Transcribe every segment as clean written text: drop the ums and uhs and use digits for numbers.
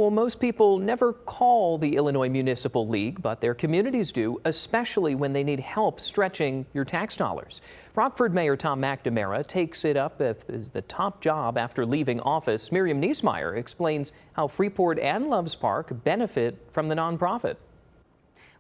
Well, most people never call the Illinois Municipal League, but their communities do, especially when they need help stretching your tax dollars. Rockford Mayor Tom McNamara takes it up as the top job after leaving office. Miriam Niesmeyer explains how Freeport and Loves Park benefit from the nonprofit.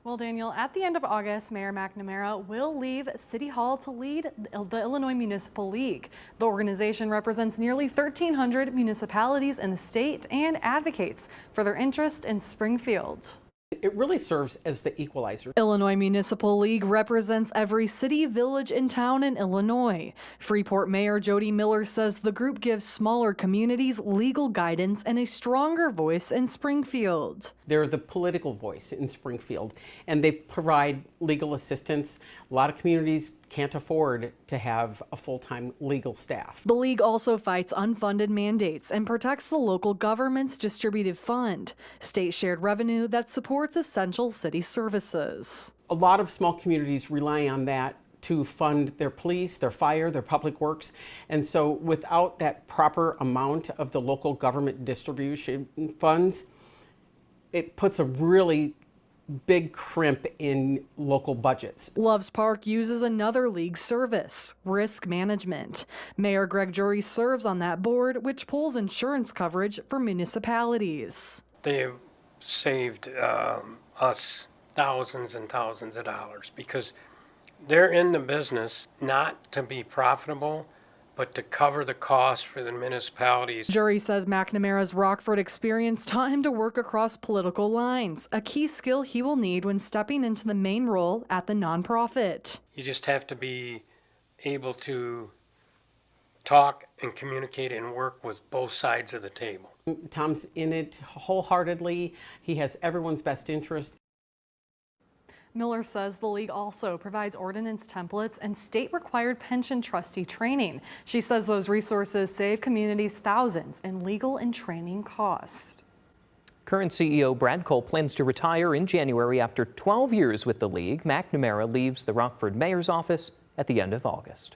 Well, Daniel, at the end of August, Mayor McNamara will leave City Hall to lead the Illinois Municipal League. The organization represents nearly 1,300 municipalities in the state and advocates for their interest in Springfield. It really serves as the equalizer. Illinois Municipal League represents every city, village, and town in Illinois. Freeport Mayor Jody Miller says the group gives smaller communities legal guidance and a stronger voice in Springfield. They're the political voice in Springfield, and they provide legal assistance. A lot of communities can't afford to have a full-time legal staff. The league also fights unfunded mandates and protects the local government's distributive fund, state shared revenue that supports essential city services. A lot of small communities rely on that to fund their police, their fire, their public works. And so without that proper amount of the local government distribution funds, it puts a really big crimp in local budgets. Loves Park uses another league service, risk management. Mayor Greg Jury serves on that board, which pulls insurance coverage for municipalities. They've saved us thousands and thousands of dollars because they're in the business not to be profitable, but to cover the cost for the municipalities. Jury says McNamara's Rockford experience taught him to work across political lines, a key skill he will need when stepping into the main role at the nonprofit. You just have to be able to talk and communicate and work with both sides of the table. Tom's in it wholeheartedly. He has everyone's best interest. Miller says the league also provides ordinance templates and state-required pension trustee training. She says those resources save communities thousands in legal and training costs. Current CEO Brad Cole plans to retire in January after 12 years with the league. McNamara leaves the Rockford mayor's office at the end of August.